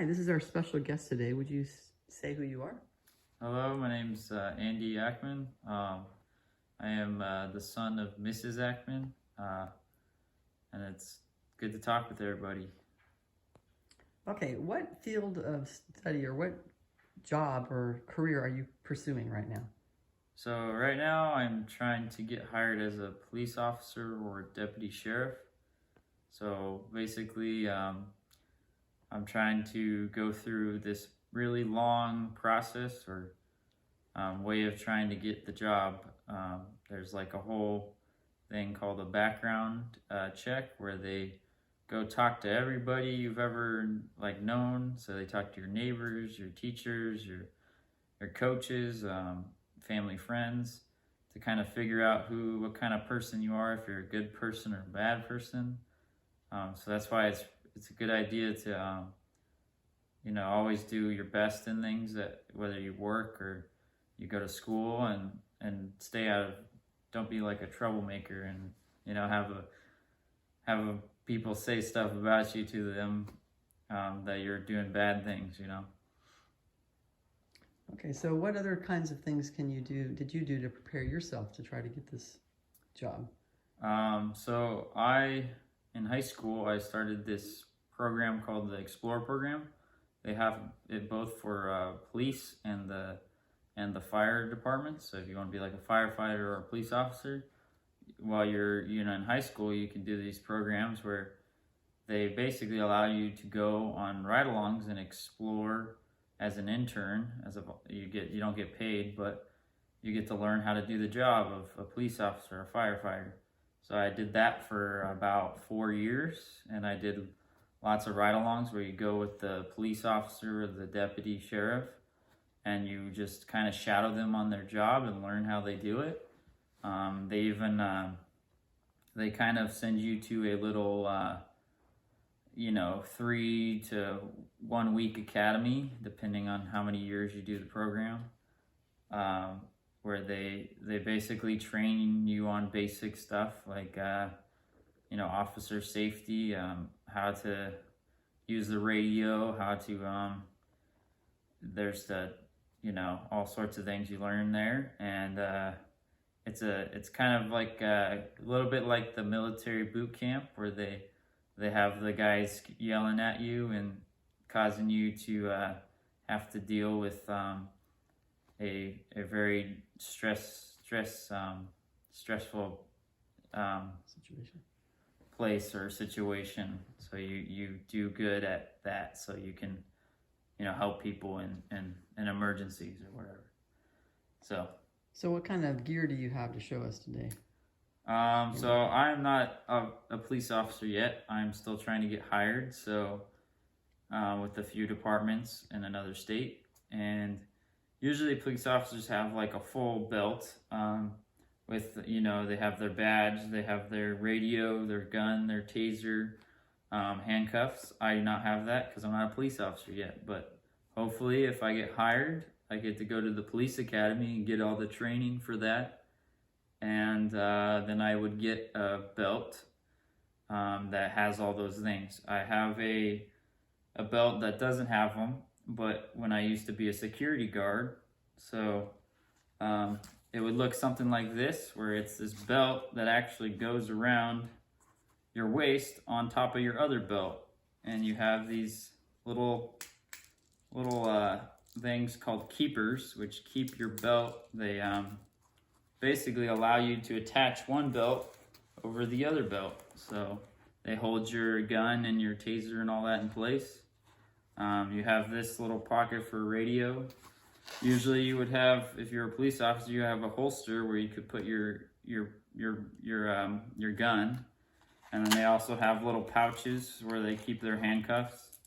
Hi, this is our special guest today. Would you say who you are? Hello, my name's Andy Akman. I am the son of Mrs. Akman, and it's good to talk with everybody. Okay, what field of study or what job or career are you pursuing right now? So right now I'm trying to get hired as a police officer or deputy sheriff. So basically I'm trying to go through this really long process or way of trying to get the job. There's like a whole thing called a background check where they go talk to everybody you've ever known. So they talk to your neighbors, your teachers, your coaches, family, friends, to kind of figure out what kind of person you are, if you're a good person or a bad person. So that's why it's a good idea to always do your best in things, that whether you work or you go to school, and stay out of, don't be like a troublemaker and have people say stuff about you to them, that you're doing bad things. Okay, so what other kinds of things did you do to prepare yourself to try to get this job? So in high school, I started this program called the Explore program. They have it both for police and the fire department. So if you want to be like a firefighter or a police officer, while you're in high school, you can do these programs where they basically allow you to go on ride-alongs and explore as an intern. You don't get paid, but you get to learn how to do the job of a police officer, a firefighter. So I did that for about 4 years, and I did lots of ride-alongs where you go with the police officer or the deputy sheriff, and you just kind of shadow them on their job and learn how they do it. They even they kind of send you to a little 3 to 1 week academy, depending on how many years you do the program, where they basically train you on basic stuff like officer safety, how to use the radio, how to there's all sorts of things you learn there. And it's kind of like a little bit like the military boot camp, where they have the guys yelling at you and causing you to have to deal with a very stressful Situation. place or situation. So you do good at that, so you can help people in emergencies or whatever. So what kind of gear do you have to show us today? So I'm not a police officer yet. I'm still trying to get hired. So with a few departments in another state, and usually police officers have like a full belt, with they have their badge, they have their radio, their gun, their taser, handcuffs. I do not have that because I'm not a police officer yet, but hopefully if I get hired, I get to go to the police academy and get all the training for that, and then I would get a belt that has all those things. I have a belt that doesn't have them, but when I used to be a security guard, so it would look something like this, where it's this belt that actually goes around your waist on top of your other belt, and you have these little things called keepers, which keep your belt. They basically allow you to attach one belt over the other belt, so they hold your gun and your taser and all that in place. You have this little pocket for radio. Usually you would have, if you're a police officer, you have a holster where you could put your gun. And then they also have little pouches where they keep their handcuffs.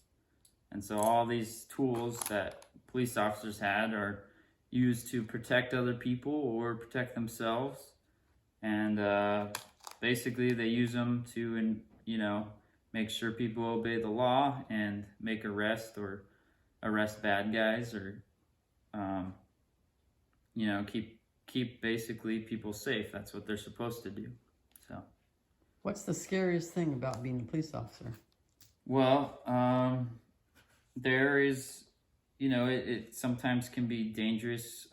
And so all these tools that police officers had are used to protect other people or protect themselves. And basically they use them to, make sure people obey the law and make arrests or arrest bad guys, or keep basically people safe. That's what they're supposed to do. So What's the scariest thing about being a police officer? well, there is, it sometimes can be dangerous.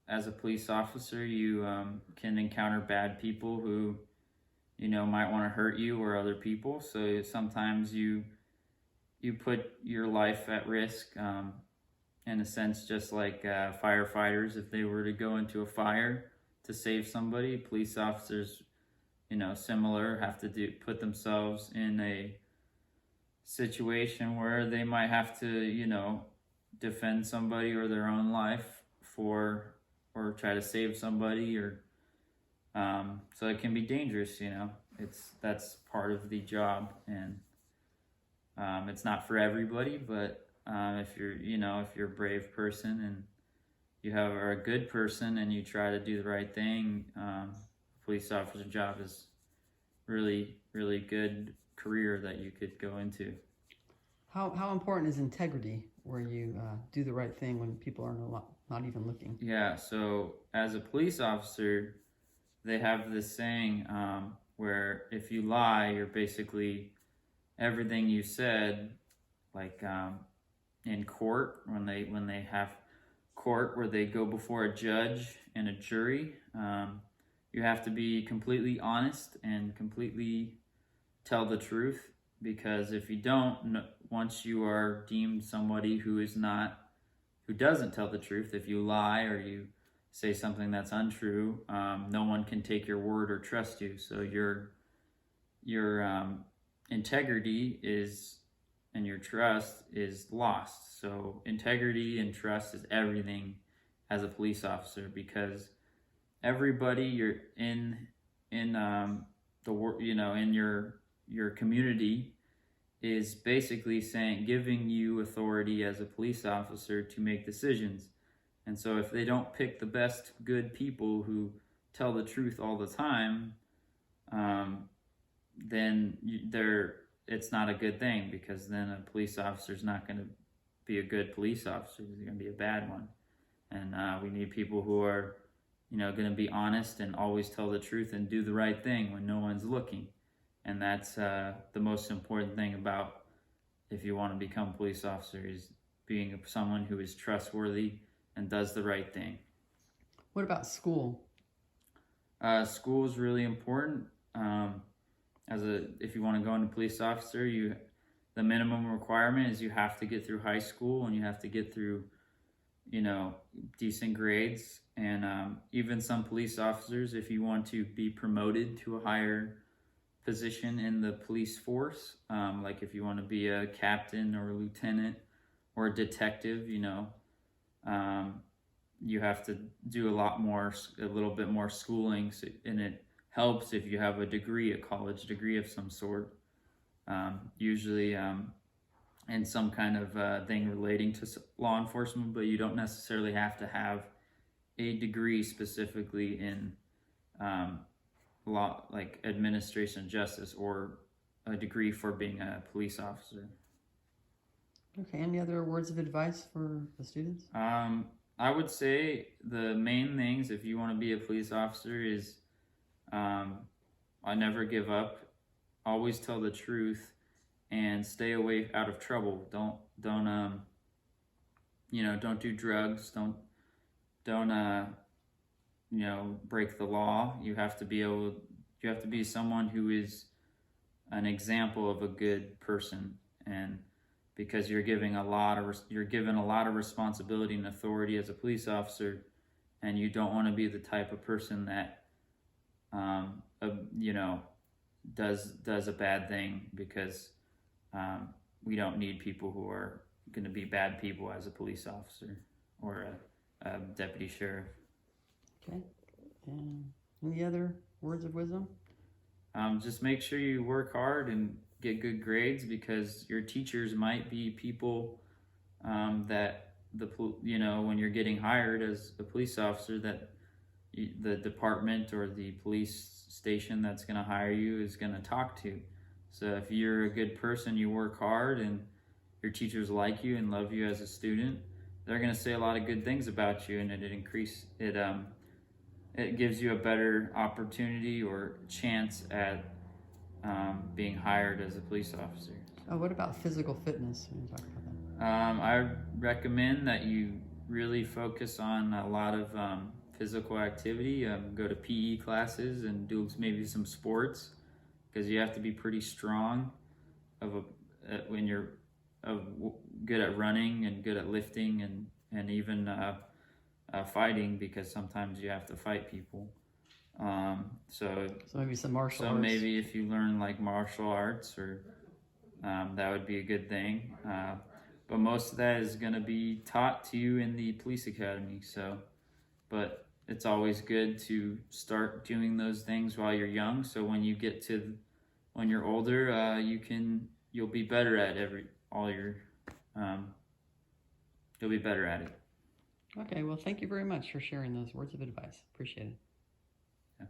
As a police officer, you can encounter bad people who, might want to hurt you or other people. So sometimes you put your life at risk, in a sense, just like firefighters, if they were to go into a fire to save somebody, police officers, similar, have to put themselves in a situation where they might have to, defend somebody or their own life or try to save somebody, or so it can be dangerous. That's part of the job, and it's not for everybody, but if you're a brave person and are a good person and you try to do the right thing, police officer job is really, really good career that you could go into. How important is integrity, where you do the right thing when people are not even looking? Yeah, so as a police officer, they have this saying, where if you lie, you're basically everything you said, like in court, when they have court where they go before a judge and a jury, you have to be completely honest and completely tell the truth, because if you don't, once you are deemed somebody who doesn't tell the truth, if you lie or you say something that's untrue, no one can take your word or trust you. So your integrity and your trust is lost. So integrity and trust is everything as a police officer, because everybody you're in your community is basically giving you authority as a police officer to make decisions. And so if they don't pick the best good people who tell the truth all the time, then it's not a good thing, because then a police officer is not going to be a good police officer. He's going to be a bad one. And we need people who are, going to be honest and always tell the truth and do the right thing when no one's looking. And that's the most important thing about, if you want to become a police officer, is being someone who is trustworthy and does the right thing. What about school? School is really important. If you want to go into police officer, the minimum requirement is you have to get through high school and you have to get through, decent grades. And even some police officers, if you want to be promoted to a higher position in the police force, like if you want to be a captain or a lieutenant or a detective, you have to do a little bit more schooling, and it helps if you have a college degree of some sort, usually in some kind of thing relating to law enforcement, but you don't necessarily have to have a degree specifically in law, like administration of justice, or a degree for being a police officer. Okay, any other words of advice for the students? I would say the main things, if you want to be a police officer, is I never give up, always tell the truth, and stay away out of trouble. Don't do drugs. Don't break the law. You have to be someone who is an example of a good person, and because you're given a lot of responsibility and authority as a police officer, and you don't want to be the type of person that does a bad thing, because we don't need people who are going to be bad people as a police officer or a deputy sheriff. Okay. And any other words of wisdom? Just make sure you work hard and get good grades, because your teachers might be people that when you're getting hired as a police officer, that the department or the police station that's going to hire you is going to talk to. So if you're a good person, you work hard, and your teachers like you and love you as a student, they're going to say a lot of good things about you, and it gives you a better opportunity or chance at being hired as a police officer. Oh, what about physical fitness when you talk about that? I recommend that you really focus on a lot of physical activity. Go to PE classes and do maybe some sports, because you have to be pretty strong when you're good at running and good at lifting and even fighting, because sometimes you have to fight people. So maybe some martial arts. So maybe if you learn like martial arts, or that would be a good thing. But most of that is going to be taught to you in the police academy. But it's always good to start doing those things while you're young. So when you're older, you'll be better at you'll be better at it. Okay, well, thank you very much for sharing those words of advice. Appreciate it. Yeah.